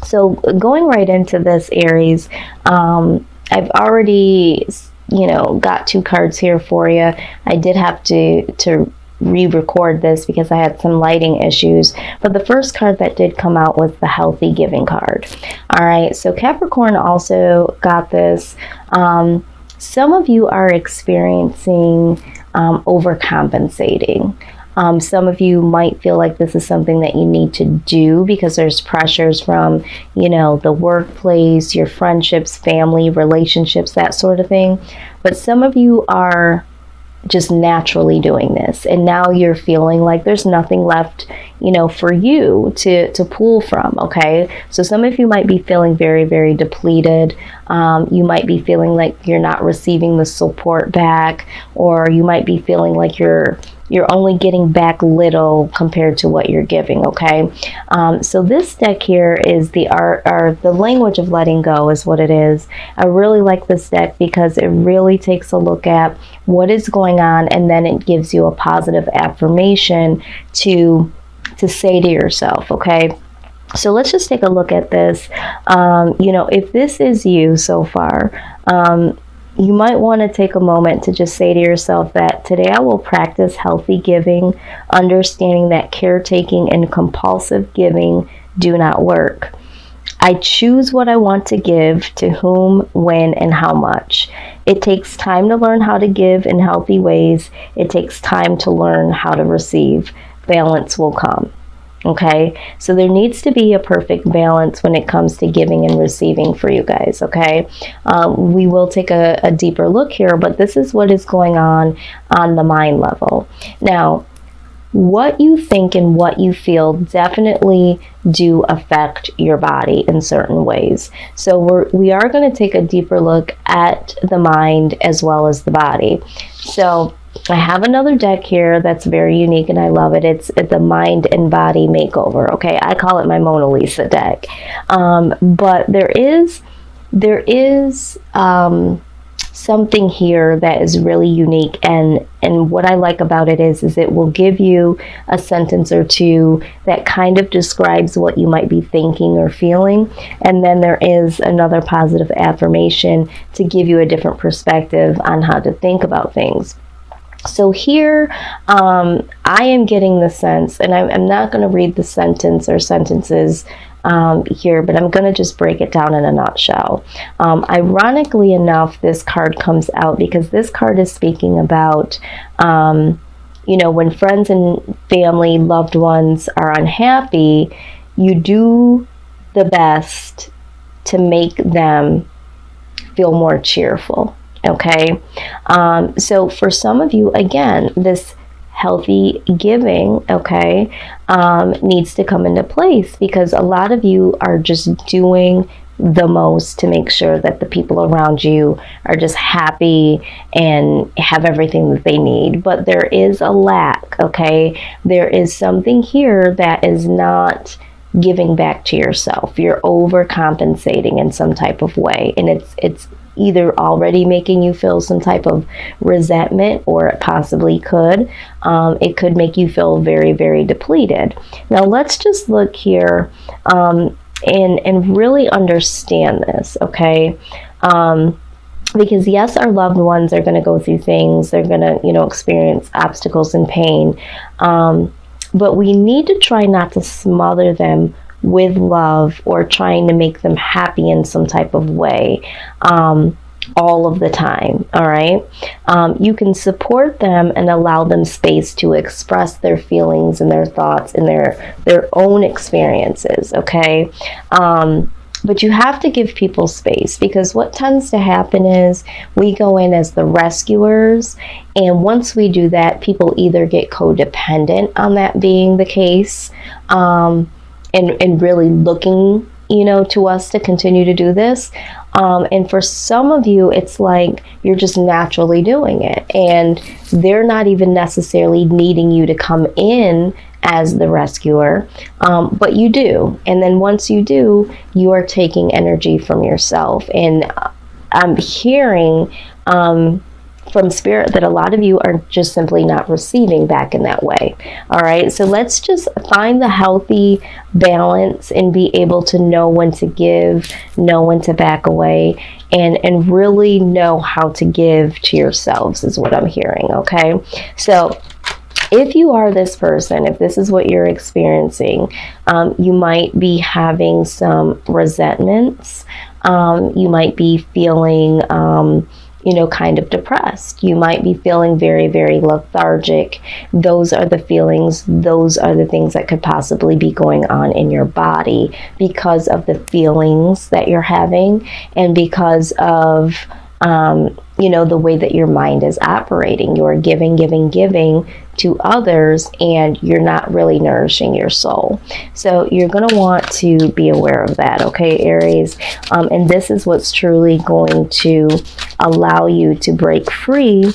So going right into this, Aries, I've already, got two cards here for you. I did have to re-record this because I had some lighting issues, but the first card that did come out was the healthy giving card. All right, so Capricorn also got this. Some of you are experiencing overcompensating. Some of you might feel like this is something that you need to do because there's pressures from, the workplace, your friendships, family, relationships, that sort of thing. But some of you are just naturally doing this, and now you're feeling like there's nothing left, for you to pull from. Okay, so some of you might be feeling very, very depleted. You might be feeling like you're not receiving the support back, or you might be feeling like you're only getting back little compared to what you're giving. Okay, so this deck here is the art, or the language of letting go is what it is. I really like this deck because it really takes a look at what is going on, and then it gives you a positive affirmation to say to yourself. Okay, so let's just take a look at this. If this is you so far, you might want to take a moment to just say to yourself that today I will practice healthy giving, understanding that caretaking and compulsive giving do not work. I choose what I want to give, to whom, when, and how much. It takes time to learn how to give in healthy ways. It takes time to learn how to receive. Balance will come. Okay, so there needs to be a perfect balance when it comes to giving and receiving for you guys. Okay, we will take a deeper look here, but this is what is going on the mind level. Now, what you think and what you feel definitely do affect your body in certain ways. So we are going to take a deeper look at the mind as well as the body. So I have another deck here that's very unique and I love it. It's the Mind and Body Makeover. Okay, I call it my Mona Lisa deck. But there is something here that is really unique, and what I like about it is it will give you a sentence or two that kind of describes what you might be thinking or feeling, and then there is another positive affirmation to give you a different perspective on how to think about things. So here, I am getting the sense, and I'm not going to read the sentence or sentences here, but I'm going to just break it down in a nutshell. Ironically enough, this card comes out because this card is speaking about, when friends and family, loved ones are unhappy, you do the best to make them feel more cheerful. Okay, so for some of you, again, this healthy giving, okay, needs to come into place because a lot of you are just doing the most to make sure that the people around you are just happy and have everything that they need. But there is a lack, okay? There is something here that is not giving back to yourself. You're overcompensating in some type of way, and it's either already making you feel some type of resentment, or it possibly could. It could make you feel very, very depleted. Now let's just look here and really understand this, okay? Because yes, our loved ones are going to go through things. They're going to, experience obstacles and pain. But we need to try not to smother them with love or trying to make them happy in some type of way all of the time. All right, you can support them and allow them space to express their feelings and their thoughts and their own experiences. Okay, but you have to give people space, because what tends to happen is we go in as the rescuers, and once we do that, people either get codependent on that being the case, and really looking, to us to continue to do this. And for some of you, it's like you're just naturally doing it, and they're not even necessarily needing you to come in as the rescuer, but you do. And then once you do, you are taking energy from yourself. And I'm hearing from spirit that a lot of you are just simply not receiving back in that way. All right, so let's just find the healthy balance and be able to know when to give, know when to back away, and really know how to give to yourselves is what I'm hearing. Okay, so if you are this person, if this is what you're experiencing, you might be having some resentments. You might be feeling, kind of depressed. You might be feeling very, very lethargic. Those are the feelings. Those are the things that could possibly be going on in your body because of the feelings that you're having and because of the way that your mind is operating. You're giving to others and you're not really nourishing your soul. So you're going to want to be aware of that, okay, Aries? And this is what's truly going to allow you to break free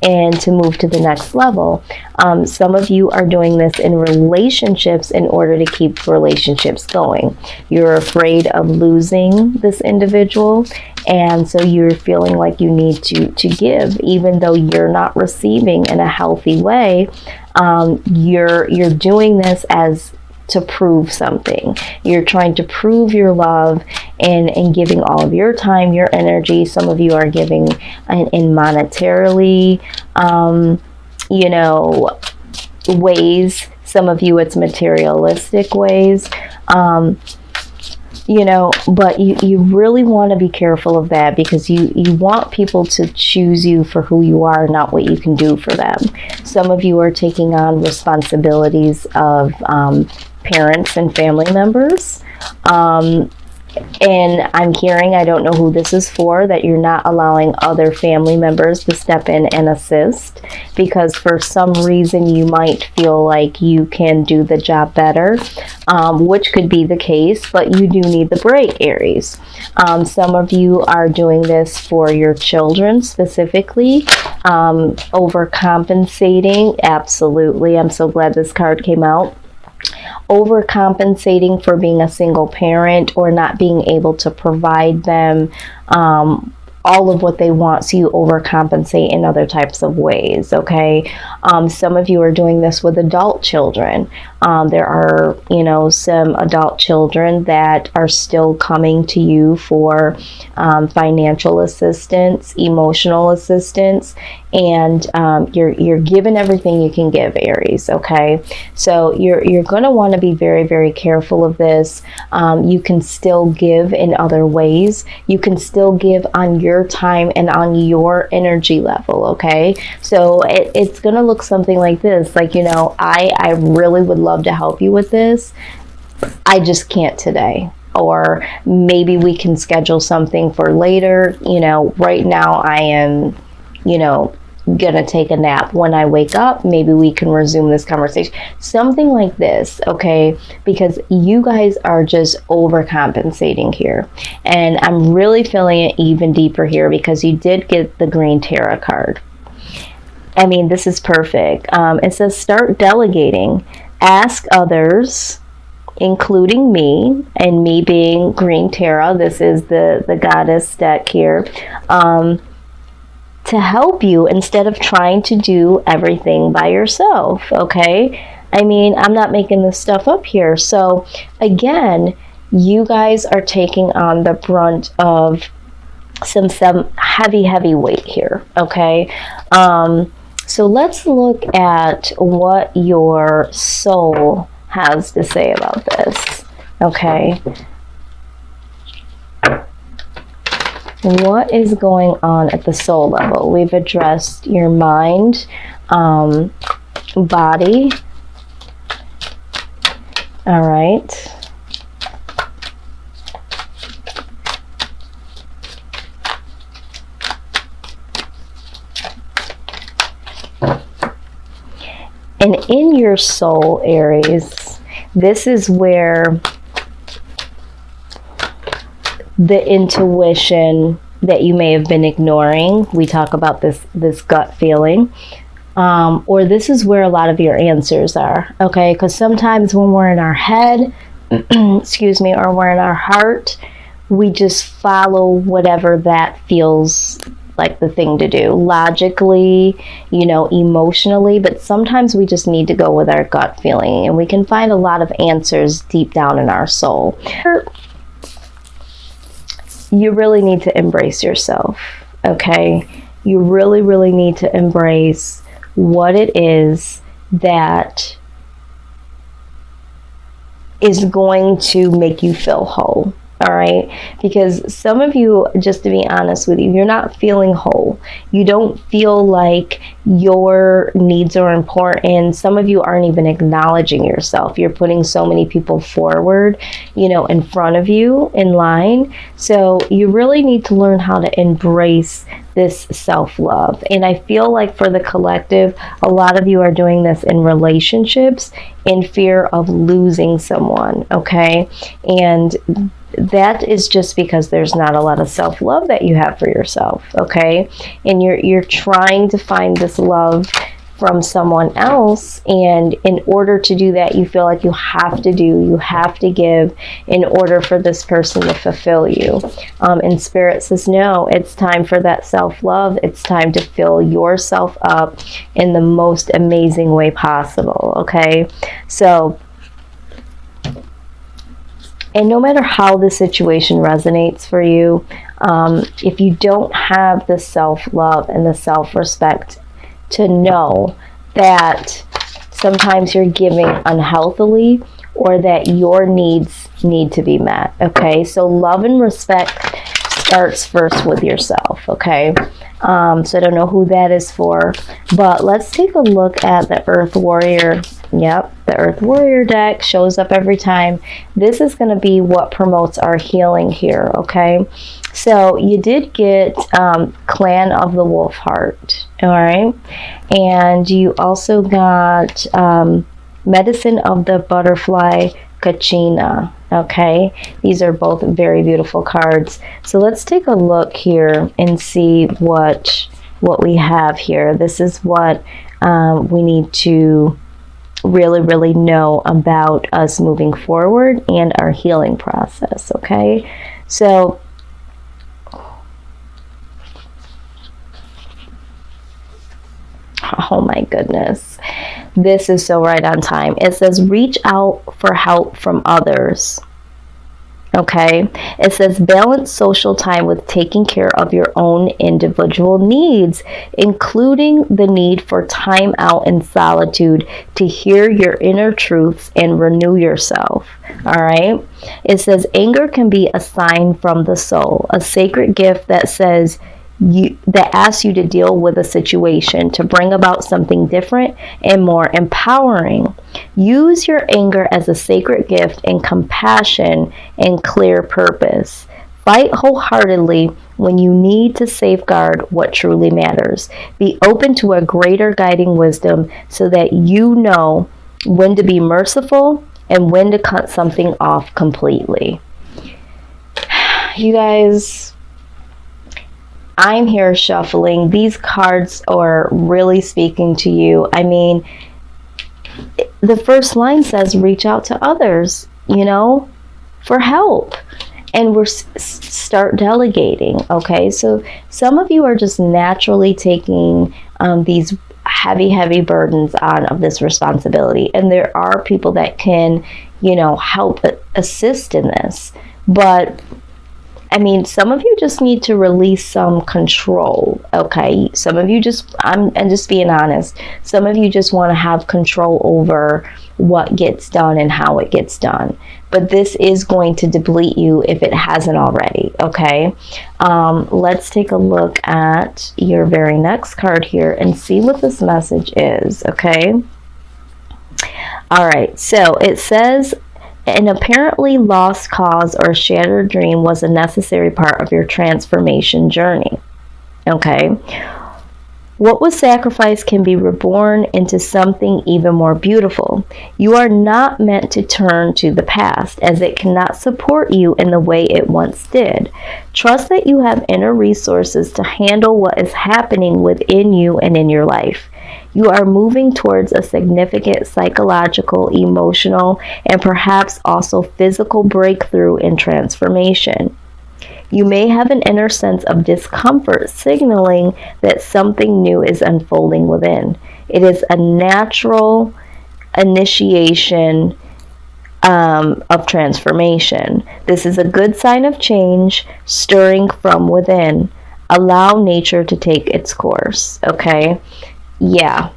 and to move to the next level. Some of you are doing this in relationships in order to keep relationships going. You're afraid of losing this individual, and so you're feeling like you need to give, even though you're not receiving in a healthy way. You're doing this as to prove something. You're trying to prove your love and giving all of your time, your energy. Some of you are giving in monetarily, ways. Some of you it's materialistic ways. But you really want to be careful of that because you want people to choose you for who you are, not what you can do for them. Some of you are taking on responsibilities of parents and family members. And I'm hearing, I don't know who this is for, that you're not allowing other family members to step in and assist because for some reason you might feel like you can do the job better, which could be the case, but you do need the break, Aries. Some of you are doing this for your children specifically, overcompensating. Absolutely. I'm so glad this card came out. Overcompensating for being a single parent or not being able to provide them all of what they want, so you overcompensate in other types of ways, okay? Some of you are doing this with adult children. There are, some adult children that are still coming to you for financial assistance, emotional assistance, and you're given everything you can give, Aries, okay? So you're going to want to be very, very careful of this. You can still give in other ways. You can still give on your time and on your energy level, okay? So it's going to look something like this, like, I really would love to help you with this. I just can't today. Or maybe we can schedule something for later. Right now I am, gonna take a nap. When I wake up, maybe we can resume this conversation. Something like this, okay? Because you guys are just overcompensating here. And I'm really feeling it even deeper here because you did get the green tarot card. I mean, this is perfect. It says start delegating. Ask others, including me, and me being green tarot. This is the goddess deck here. To help you instead of trying to do everything by yourself, okay? I mean, I'm not making this stuff up here. So again, you guys are taking on the brunt of some heavy weight here, okay? So let's look at what your soul has to say about this, okay? What is going on at the soul level? We've addressed your mind, body. All right. And in your soul, Aries, this is where the intuition that you may have been ignoring, we talk about this gut feeling, or this is where a lot of your answers are, okay? Because sometimes when we're in our head, excuse me, or we're in our heart, we just follow whatever that feels like the thing to do logically, emotionally, but sometimes we just need to go with our gut feeling, and we can find a lot of answers deep down in our soul. You really need to embrace yourself, okay? You really, really need to embrace what it is that is going to make you feel whole. All right, because some of you, just to be honest with you, you're not feeling whole. You don't feel like your needs are important. Some of you aren't even acknowledging yourself. You're putting so many people forward, in front of you in line. So you really need to learn how to embrace this self-love. And I feel like for the collective, a lot of you are doing this in relationships in fear of losing someone, okay? And that is just because there's not a lot of self-love that you have for yourself, okay? And you're trying to find this love from someone else, and in order to do that, you feel like you have to give in order for this person to fulfill you. And Spirit says, no, it's time for that self-love. It's time to fill yourself up in the most amazing way possible, okay? So, and no matter how the situation resonates for you, if you don't have the self-love and the self-respect to know that sometimes you're giving unhealthily or that your needs need to be met, okay? So love and respect starts first with yourself, okay? So I don't know who that is for, but let's take a look at the Earth Warrior. Yep, the Earth Warrior deck shows up every time. This is going to be what promotes our healing here, okay? So you did get Clan of the Wolf Heart, all right? And you also got Medicine of the Butterfly Kachina, okay? These are both very beautiful cards. So let's take a look here and see what we have here. This is what we need to really, really know about us moving forward and our healing process, okay? So oh my goodness, this is so right on time. It says reach out for help from others, okay? It says balance social time with taking care of your own individual needs, including the need for time out in solitude to hear your inner truths and renew yourself, all right? It says anger can be a sign from the soul, a sacred gift that says that asks you to deal with a situation to bring about something different and more empowering. Use your anger as a sacred gift and compassion and clear purpose. Fight wholeheartedly when you need to safeguard what truly matters. Be open to a greater guiding wisdom so that you know when to be merciful and when to cut something off completely. You guys, I'm here shuffling. These cards are really speaking to you. I mean, the first line says reach out to others, for help. And we're start delegating, okay? So some of you are just naturally taking these heavy burdens on of this responsibility. And there are people that can, help assist in this. But I mean, some of you just need to release some control, okay? Some of you I'm just being honest, some of you just want to have control over what gets done and how it gets done. But this is going to deplete you if it hasn't already, okay? Let's take a look at your very next card here and see what this message is, okay? All right, so it says, an apparently lost cause or shattered dream was a necessary part of your transformation journey. Okay. What was sacrificed can be reborn into something even more beautiful. You are not meant to turn to the past, as it cannot support you in the way it once did. Trust that you have inner resources to handle what is happening within you and in your life. You are moving towards a significant psychological, emotional, and perhaps also physical breakthrough and transformation. You may have an inner sense of discomfort, signaling that something new is unfolding within. It is a natural initiation of transformation. This is a good sign of change stirring from within. Allow nature to take its course, okay? Yeah.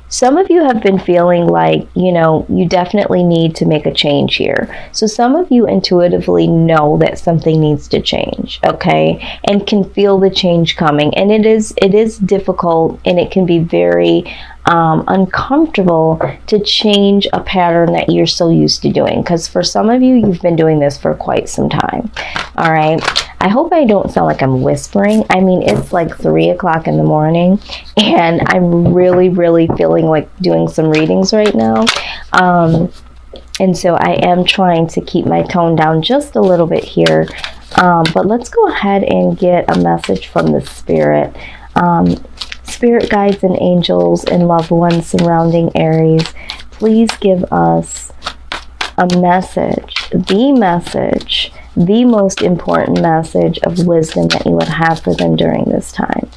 Some of you have been feeling like, you definitely need to make a change here. So some of you intuitively know that something needs to change, okay? And can feel the change coming. And it is difficult, and it can be very uncomfortable to change a pattern that you're so used to doing. Because for some of you, you've been doing this for quite some time, all right? I hope I don't sound like I'm whispering. I mean, it's like 3 o'clock in the morning, and I'm really, really feeling like doing some readings right now. And so I am trying to keep my tone down just a little bit here. But let's go ahead and get a message from the Spirit. Spirit guides and angels and loved ones surrounding Aries, please give us a message, the most important message of wisdom that you would have for them during this time.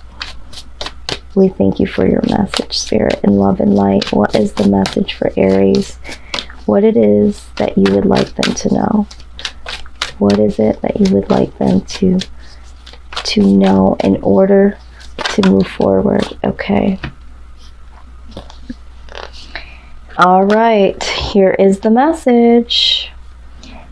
We thank you for your message, Spirit, in love and light. What is the message for Aries? What it is that you would like them to know? What is it that you would like them to know in order to move forward? Okay. All right, here is the message.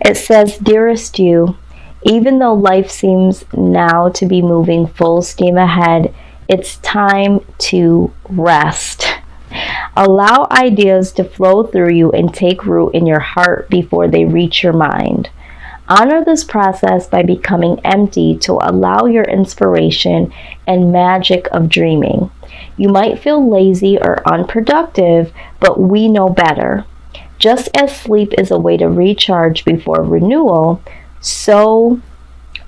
It says, dearest you, even though life seems now to be moving full steam ahead, it's time to rest. Allow ideas to flow through you and take root in your heart before they reach your mind. Honor this process by becoming empty to allow your inspiration and magic of dreaming. You might feel lazy or unproductive, but we know better. Just as sleep is a way to recharge before renewal, so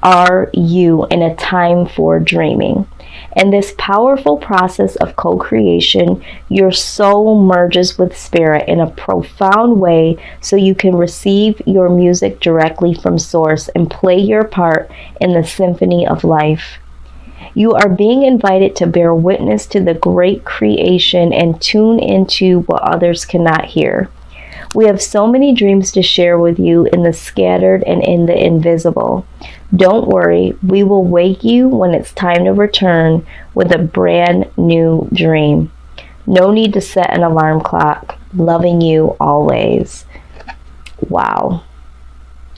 are you in a time for dreaming. In this powerful process of co-creation, your soul merges with spirit in a profound way so you can receive your music directly from source and play your part in the symphony of life. You are being invited to bear witness to the great creation and tune into what others cannot hear. We have so many dreams to share with you in the scattered and in the invisible. Don't worry, we will wake you when it's time to return with a brand new dream. No need to set an alarm clock. Loving you always. Wow.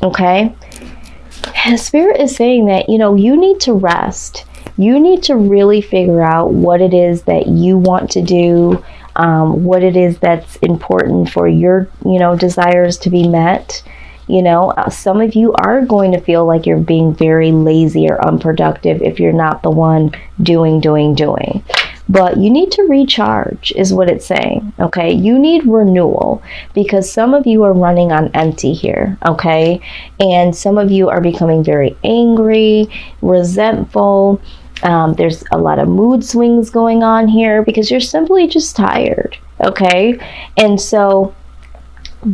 Okay? Spirit is saying that, you need to rest. You need to really figure out what it is that you want to do, what it is that's important for your, desires to be met. Some of you are going to feel like you're being very lazy or unproductive if you're not the one doing. But you need to recharge is what it's saying, okay? You need renewal because some of you are running on empty here, okay? And some of you are becoming very angry, resentful. There's a lot of mood swings going on here because you're simply just tired, okay? And so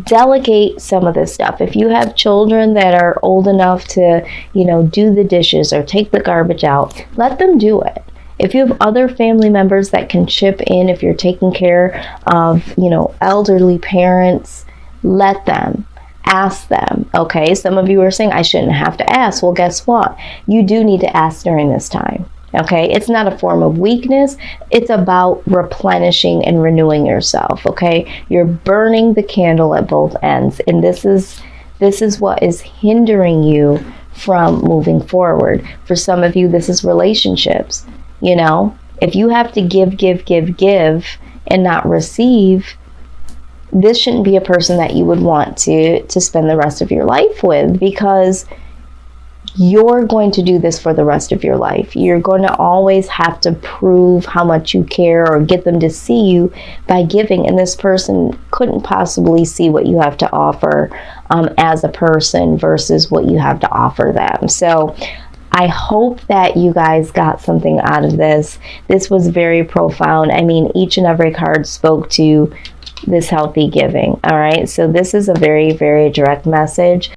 delegate some of this stuff. If you have children that are old enough to, do the dishes or take the garbage out, let them do it. If you have other family members that can chip in, if you're taking care of, elderly parents, let them. Ask them, okay? Some of you are saying, I shouldn't have to ask. Well, guess what? You do need to ask during this time. Okay, it's not a form of weakness. It's about replenishing and renewing yourself. Okay, you're burning the candle at both ends, and this is what is hindering you from moving forward. For some of you, this is relationships. If you have to give and not receive, this shouldn't be a person that you would want to spend the rest of your life with, because you're going to do this for the rest of your life. You're going to always have to prove how much you care or get them to see you by giving. And this person couldn't possibly see what you have to offer as a person versus what you have to offer them. So I hope that you guys got something out of this. This was very profound. I mean, each and every card spoke to this healthy giving. All right. So this is a very, very direct message.